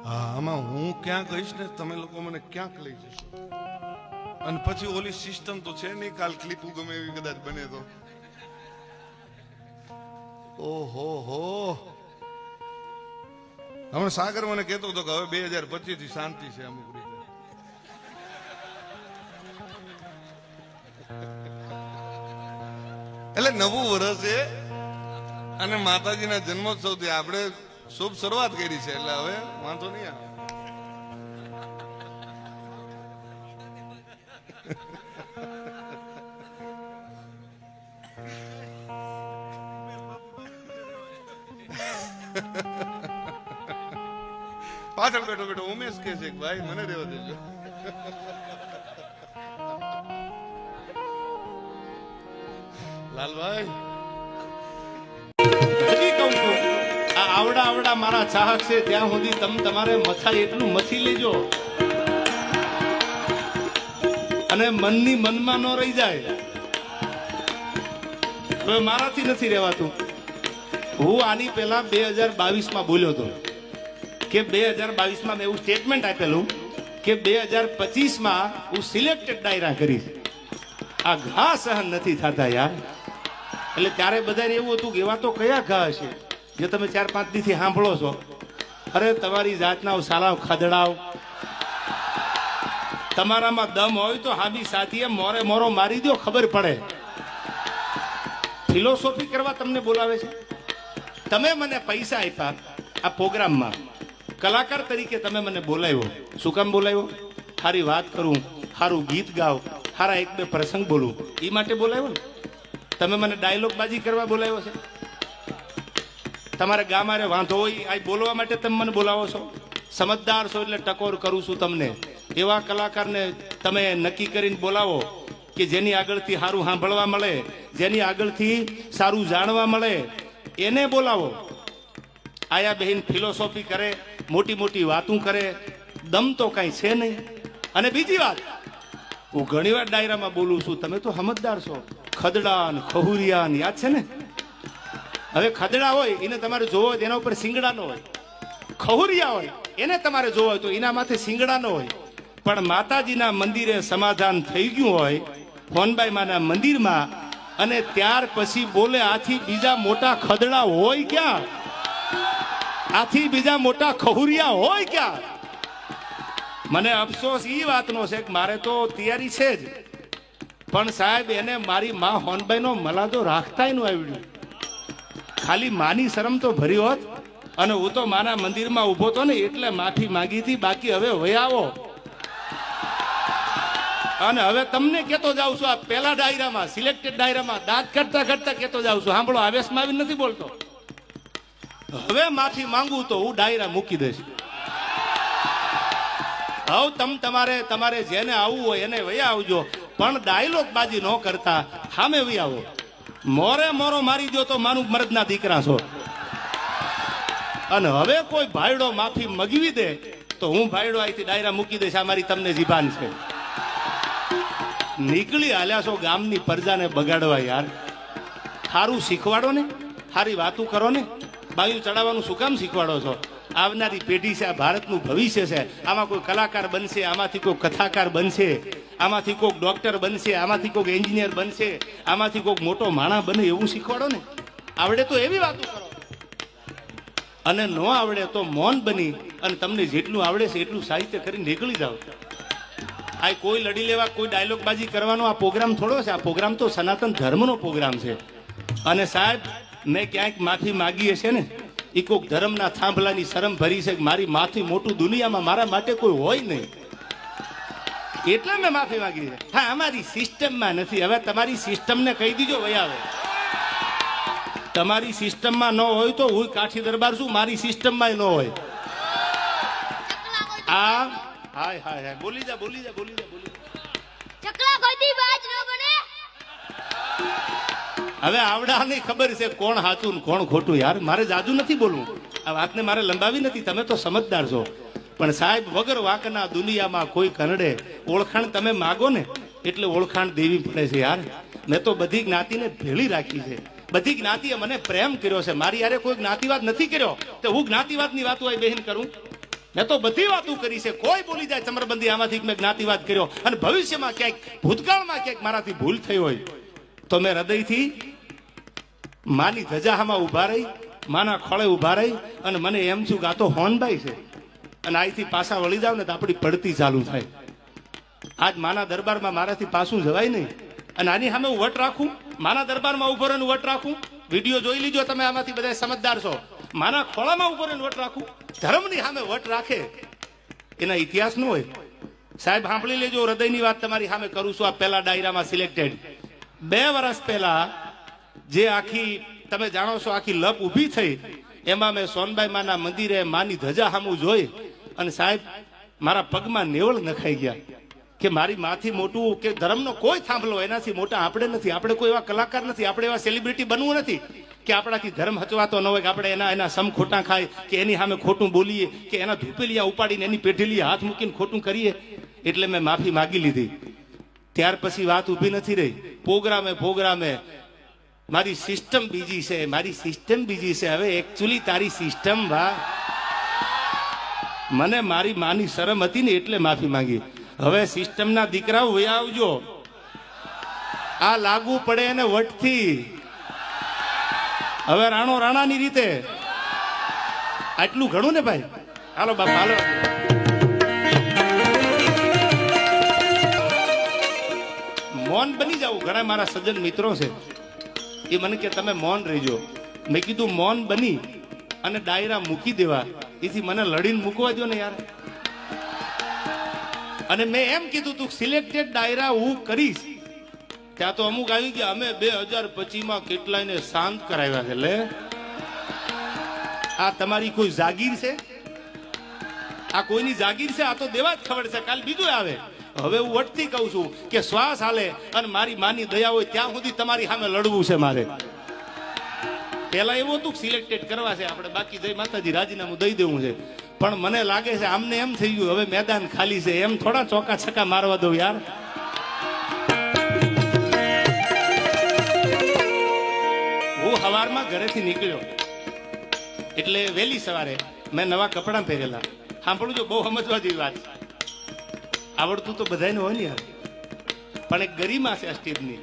હા, આમાં હું ક્યાં કહીશ ને તમે લોકો મને ક્યાંક લઈ જશો. અને પછી ઓલી સિસ્ટમ તો છે નહીં, કાલ ક્લિપ ગમે એવી કદાચ બને તો. ઓહો હો, હમણાં સાગર મને કહેતો હતો કે હવે 2025 થી શાંતિ છે અમુક રીતે. એટલે નવું વર્ષ છે અને માતાજીના જન્મોત્સવથી આપણે શુભ શરૂઆત કરી છે, એટલે હવે વાંધો નહીં આવે. પાછળ બેઠો બેઠો ઉમેશ કે છે ભાઈ મને રહેવા દેજો. લાલભાઈ હજી કહું છું, આ આવડા આવડા મારા ચાહક છે ત્યાં સુધી તમારે મથાય એટલું મથી લેજો અને મનની મનમાં ન રહી જાય. હવે મારાથી નથી રહેવાતું. હું આની પહેલા 2022 બોલ્યો હતો કે 2022 મેં એવું સ્ટેટમેન્ટ આપેલું કે 2025 હું સિલેક્ટેડ ડાયરા કરીશ. આ ઘા સહન નથી થતા યાર. એટલે ત્યારે બધાને એવું હતું કે એવા તો કયા ઘા હશે જે તમે 4-5 દીથી સાંભળો છો. અરે તમારી જાતના સાલાવ ખદડાવ, તમારામાં દમ હોય તો હાબી સાથીએ મોરે મોરો મારી દો, ખબર પડે. ફિલોસોફી કરવા તમને બોલાવે છે. તમે મને પૈસા આપ્યા આ પ્રોગ્રામમાં, કલાકાર તરીકે તમે મને બોલાવ્યો. શું કામ બોલાવ્યો? સારી વાત કરું, સારું ગીત ગાવ, સારા 1-2 પ્રસંગ બોલું, એ માટે બોલાવ્યો ને. તમે મને ડાયલોગ બાજી કરવા બોલાવ્યો છે. તમારે ગામારે વાંધો હોય આ બોલવા માટે તમે મને બોલાવો છો. સમજદાર છો એટલે ટકોર કરું છું તમને. એવા કલાકારને તમે નક્કી કરીને બોલાવો કે જેની આગળથી સારું સાંભળવા મળે, જેની આગળથી સારું જાણવા મળે, એને બોલાવો. આયા બહેન ફિલોસોફી કરે, મોટી મોટી વાતું કરે, દમ તો કાંઈ છે નહીં. અને બીજી વાત, હું ઘણી વાર ડાયરામાં બોલું છું, તમે તો સમજદાર છો. ખદડા ને ખહુરિયા યાદ છે ને? હવે ખદડા હોય એને તમારે જોવો હોય એના ઉપર સિંગડા ન હોય, ખહુરિયા હોય એને તમારે જોવો હોય તો એના માથે સિંગડા ન હોય. પણ માતાજીના મંદિરે સમાધાન થઈ ગયું હોય ફોનબાઈ માના મંદિરમાં, અને ત્યાર પછી બોલે આથી બીજા મોટા ખદડા હોય ક્યાં? આથી બીજા મોટા ખહુરિયા હોય ક્યાં? મને અફસોસ એ વાતનો છે કે મારે તો તૈયારી છે જ, પણ સાહેબ એને મારી માં હોનબાઈનો મલાદો રાખતાય ન આવડ્યું. ખાલી માની શરમ તો ભરી હોત, અને હું તો માના મંદિરમાં ઊભો તો ને એટલે માફી માંગી હતી. બાકી હવે વયાવો. અને હવે તમને કેતો જાઉં છું, આ પેલા ડાયરામાં સિલેક્ટેડ ડાયરામાં દાંત કરતા કરતા કેતો જાઉં છું, સાંભળો, આવેશમાં આવી નથી બોલતો. હવે માફી માંગુ તો હું ડાયરા મૂકી દઈશ. હવે તમારે જેને આવવું હોય એને વયા આવજો, પણ ડાયલોગ બાજી ન કરતા સામે વહી આવો. મોરે મોરો મારી દો તો માનું મરદના દીકરા છો. અને હવે કોઈ ભાઈડો માફી મગવી દે તો હું ભાઈડો અહીંથી ડાયરા મૂકી દઈશ. આ મારી તમને જીભાન છે. નીકળી હાલ્યા છો ગામની પ્રજાને બગાડવા યાર. સારું શીખવાડો ને, સારી વાતું કરો ને. બાયું ચડાવવાનું શું કામ શીખવાડો છો? આવનારી પેઢી છે, આ ભારતનું ભવિષ્ય છે. આમાં કોઈ કલાકાર બનશે, આમાંથી કોઈ કથાકાર બનશે, આમાંથી કોઈક ડોક્ટર બનશે, આમાંથી કોઈક એન્જિનિયર બનશે, આમાંથી કોઈક મોટો માણસ બને, એવું શીખવાડો ને. આવડે તો એવી વાતો કરો, અને ન આવડે તો મૌન બની અને તમને જેટલું આવડે છે એટલું સાહિત્ય કરીને નીકળી જાઓ. આ કોઈ લડી લેવા, કોઈ ડાયલોગ બાજી કરવાનો આ પ્રોગ્રામ થોડો છે. આ પ્રોગ્રામ તો સનાતન ધર્મનો પ્રોગ્રામ છે. અને સાહેબ, મેં ક્યાંક માફી માગી હશે ને, એ કોઈક ધર્મના થાંભલાની શરમ ભરી છે કે મારી માથી મોટું દુનિયામાં મારા માટે કોઈ હોય નહીં, એટલે મેં માફી માંગી છે. હા, અમારી સિસ્ટમમાં નથી. હવે તમારી સિસ્ટમને કહી દીજો વહી આવે. તમારી સિસ્ટમમાં ન હોય તો હું કાઠી દરબાર છું, મારી સિસ્ટમમાં ન હોય. આ હાય હાય હાય, બોલી જા બોલી જા બોલી જા બોલી જા. ચકલા ગોતી બાજ ન બને. હવે આવડાની ખબર છે કોણ સાચું ને કોણ ખોટું. યાર મારે જાજુ નથી બોલવું, આ વાતને મારે લંબાવી નથી. તમે તો સમજદાર છો. પણ સાહેબ, વગર વાંકના દુનિયામાં કોઈ કનડે. ઓળખાણ તમે માગો ને એટલે ઓળખાણ દેવી પડે છે યાર. મેં તો બધી જ્ઞાતિને ભેળી રાખી છે. બધી જ્ઞાતિએ મને પ્રેમ કર્યો છે. મારી યારે કોઈ જ્ઞાતિવાદ નથી કર્યો, તો હું જ્ઞાતિવાદની વાતો અહીં બેહીન કરું. મેં તો બધી વાતો કરી છે. કોઈ બોલી જાય ચમરબંધી આમાંથી મેં જ્ઞાતિવાદ કર્યો અને ભવિષ્યમાં ક્યાંક ભૂતકાળમાં ક્યાંક મારાથી ભૂલ થઈ હોય તો મેં હૃદયથી માની ધજામાં ઉભા રહી, માના ખોળે ઉભા રહી અને મને એમ છું કે આ તો હોનભાઈ છે અને અહીંથી પાછા વળી જાવ ને તો આપણી પડતી ચાલુ થાય. આજ માના દરબારમાં મારાથી પાછું જવાય નહીં અને આની સામે હું વટ રાખું, માના દરબારમાં ઉભો રહીને વટ રાખું. વિડીયો જોઈ લીજો તમે, આમાંથી બધા સમજદાર છો. માના ખોળામાં ઉભો રહીને વટ રાખું, ધર્મની સામે વટ રાખે એના ઇતિહાસ ન હોય. સાહેબ સાંભળી લેજો, હૃદયની વાત તમારી સામે કરું છું. આ પહેલા ડાયરામાં સિલેક્ટેડ 2 વર્ષ પહેલા જે આખી તમે જાણો છો આખી લપ ઊભી થઈ એમાં મેં સોનબાઈ માના મંદિરે માની ધજા સામું જોઈ અને સાહેબ મારા પગમાં નેવળ નખાઈ ગયા કે મારી માથી મોટું કે ધર્મનો કોઈ થાંભલો એનાથી મોટા આપણે નથી. આપણે કોઈ એવા કલાકાર નથી, આપણે એવા સેલિબ્રિટી બનવું નથી કે આપણાથી ધર્મ હચવાતો ન હોય, કે આપણે એના સમ ખોટા ખાય કે એની સામે ખોટું બોલીએ કે એના ધૂપેલિયા ઉપાડીને એની પેઢીલી હાથ મૂકીને ખોટું કરીએ. એટલે મેં માફી માગી લીધી. ત્યાર પછી વાત ઊભી નથી રહી. પ્રોગ્રામે મારી સિસ્ટમ બીજી છે, મારી સિસ્ટમ બીજી છે. હવે એકચ્યુઅલી તારી સિસ્ટમ મને મારી માની શરમ હતી ને એટલે માફી માંગી. હવે સિસ્ટમના દીકરાઓ વયા આવજો, આ લાગુ પડે એને વટથી. હવે રાણો રાણાની રીતે આટલું ઘણું ને ભાઈ. હાલો બાપા હાલો. મૌન બની જાવ. ઘણા મારા સજ્જન મિત્રો છે એ મને કે તમે મૌન રહીજો. મેં કીધું મૌન બની અને ડાયરા મૂકી દેવા એથી મને લડીને મૂકવા દો ને યાર. અને મેં એમ કીધું તું સિલેક્ટેડ ડાયરા હું કરીશ. ત્યાં તો અમુક આવી ગયા અમે 2025માં કેટલાયને શાંત કરાવ્યા છે. લે આ તમારી કોઈ જાગીર છે? આ કોઈની જાગીર છે? આ તો દેવા જ ખબર છે, કાલ બીજું આવે. હવે હું વટથી કહું છું કે શ્વાસ હાલે અને મારી માની દયા હોય ત્યાં સુધી તમારી સામે લડવું છે મારે. પેલા એવું હતું સિલેક્ટેડ કરવા છે આપણે, બાકી જય માતાજી રાજીનામું દઈ દેવું છે. પણ મને લાગે છે આમને એમ થઈ ગયું હવે મેદાન ખાલી છે, એમ થોડા ચોકા છક્કા મારવા દો યાર. હું સવારમાં ઘરેથી નીકળ્યો એટલે વહેલી સવારે મેં નવા કપડાં પહેરેલા. સાંભળું જો, બહુ સમજવા જેવી વાત. આવડતું તો બધાને હોય ને યાર, પણ એક ગરિમા છે આ સ્ટેજની.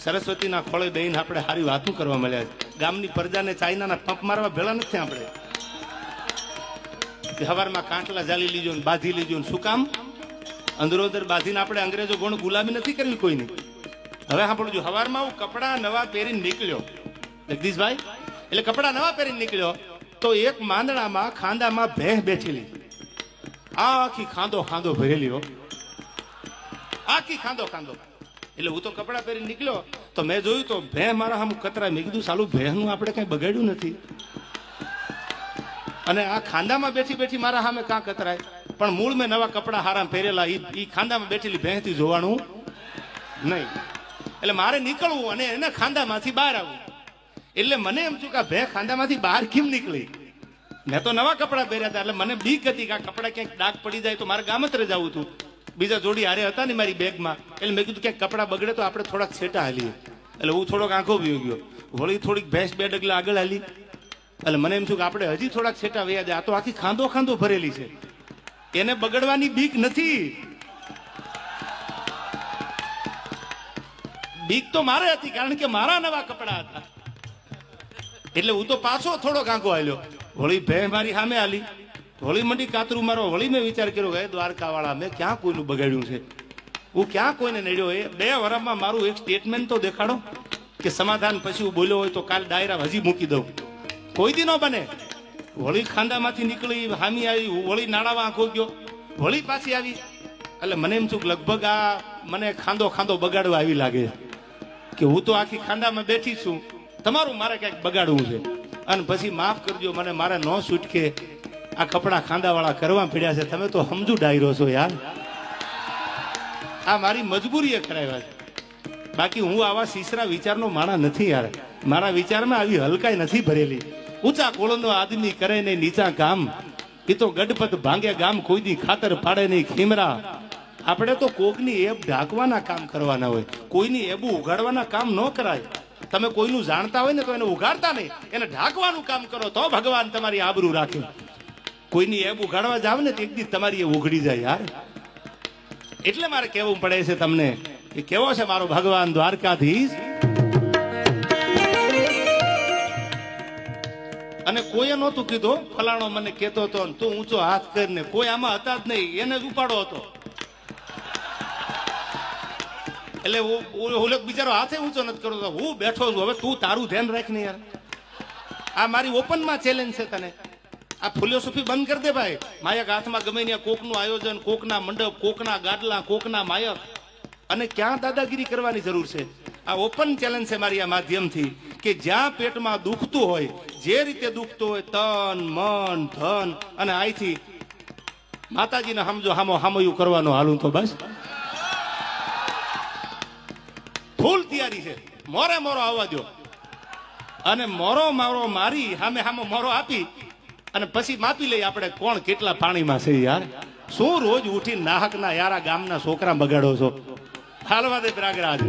સરસ્વતીના ખોળે બેહીને આપણે સારી વાતું કરવા મળ્યા છે. ગામની પ્રજાને ચાઇનાના પંપ મારવા ભેળા નથી આપણે. સવારમાં કાંટલા જાલી લીજો ને બાંધી લીજો ને શું કામ? અંદરોદર બાંધીને આપણે અંગ્રેજો ગોણ ગુલામી નથી કરવી કોઈની. હવે સાંભળજો, સવારમાં હું કપડા નવા પહેરીને નીકળ્યો જગદીશભાઈ, એટલે કપડા નવા પહેરીને નીકળ્યો તો એક માંદણામાં ખાંદામાં ભેંસ બેઠેલી, આખી ખાંદો ભરેલી હો, આખી ખાંદો. એટલે હું તો કપડા પહેરીને નીકળ્યો તો મેં જોયું તો ભેંસ મારા સામે કતરાય. મેં કીધું સાલું ભેંસનું આપણે કઈ બગાડ્યું નથી અને આ ખાંદામાં બેઠી મારા સામે કાં કતરાય. પણ મૂળ મેં નવા કપડા હારા પહેરેલા, ઈ ખાંદામાં બેઠેલી ભેંસથી જોવાનું નહીં. એટલે મારે નીકળવું અને એને ખાંદામાંથી બહાર આવવું. એટલે મને એમ છું કે ભેંસ ખાંદામાંથી બહાર કેમ નીકળી? મેં તો નવા કપડા પહેર્યા હતા એટલે મને બીક હતી કે આ કપડા ક્યાંક ડાઘ પડી જાય તો મારે ગામત્રે જવું હતું. બીજા જોડી હારે હતા ને મારી બેગમાં, એટલે મેં કીધું ક્યાંક કપડા બગડે તો આપણે થોડાક છેટા હાલીએ. એટલે હું થોડોક આંખો વયો ગયો, વળી થોડીક ભેંસ 2 ડગલા આગળ હાલી. એટલે મને એમ છું કે આપણે હજી થોડાક છેટા વયા જાય. આ તો આખી ખાંદો ભરેલી છે, એને બગડવાની બીક નથી. બીક તો મારે હતી કારણ કે મારા નવા કપડા હતા. એટલે હું તો પાછો થોડો આંખો હાલ્યો, વળી ભેંસ મારી સામે હાલી, વળી મંડી કાતરું મારો. વળી મેં વિચાર કર્યો કે દ્વારકા વાળા મેં ક્યાં કોઈનું બગાડ્યું છે, હું ક્યાં કોઈને નડ્યો? એ 2 વર્ષમાં મારું એક સ્ટેટમેન્ટ તો દેખાડો કે સમાધાન પછી હું બોલ્યો હોય તો કાલ ડાયરા હજી મૂકી દઉં. કોઈ દી ન બને. વળી ખાંદામાંથી નીકળી હામી આવી, વળી નાળામાં આંખો ગયો, વળી પાછી આવી. એટલે મને એમ છું કે લગભગ આ મને ખાંદો બગાડવા આવી લાગે કે હું તો આખી ખાંદામાં બેઠી છું, તમારું મારે ક્યાંક બગાડવું છે. અને પછી માફ કરજો મને, મારે ન છૂટકે આ કપડા ખાંદાવાળા કરવા પડ્યા છે. તમે તો સમજુ ડાયરો છો યાર, આ મારી મજબૂરીએ કરાવ્યા છે. બાકી હું આવા સીસરા વિચારનો માણસ નથી યાર. મારા વિચારમાં આવી હલકાઈ નથી ભરેલી. ઊંચા કોળનો આદમી કરે નહીં નીચા કામ, એ તો ગડપત ભાંગે ગામ, કોઈ દી ખાતર પાડે નહીં ખીમરા. આપણે તો કોકની એબ ઢાંકવાના કામ કરવાના હોય, કોઈની એબું ઉગાડવાના કામ ન કરાય. તમે કોઈનું જાણતા હોય ને તો એને ઉગાડતા નહીં, એને ઢાંકવાનું કામ કરો તો ભગવાન તમારી આબરૂ રાખે. કોઈની એબ ઉઘાડવા જાવ ને તો એક દી તમારી એ ઉઘડી જાય યાર. એટલે મારે કહેવું પડે છે તમને કે કેવો છે મારો ભગવાન દ્વારકાધીશ. અને કોઈએ નહોતું કીધું ફલાણો મને કહેતો હતો ને તું ઊંચો હાથ કરીને, કોઈ આમાં હતા જ નહીં, એને જ ઉપાડો હતો. એટલે ઓલો બિચારો હાથે ઊંચો નથી કરતો, હું બેઠો છું. હવે તું તારું ધ્યાન રાખ ને યાર. આ મારી ઓપનમાં ચેલેન્જ છે તને. આ ફિલોસોફી બંધ કરી દે ભાઈ. માયક હાથમાં ગમે ત્યાં કોકનું આયોજન, કોકના મંડપ, કોકના ગાડલા, કોકના માયક, અને ક્યાં દાદાગીરી કરવાની જરૂર છે? આ ઓપન ચેલેન્જ છે મારી આ માધ્યમથી કે જ્યાં પેટમાં દુખતું હોય, જે રીતે દુખતું હોય, તન મન ધન અને આઈથી માતાજીને સમજો હામયું કરવાનું હાલું તો બસ ફૂલ તૈયારી છે. મોરે મોરો આવવા દો અને મોરો મારો મારી સામે મોરો આપી અને પછી માપી લઈ આપણે કોણ કેટલા પાણીમાં છે યાર. શું રોજ ઉઠી નાહકના યારા ગામના છોકરા બગાડો છો? હાલવા દે પ્રયાગરાજ.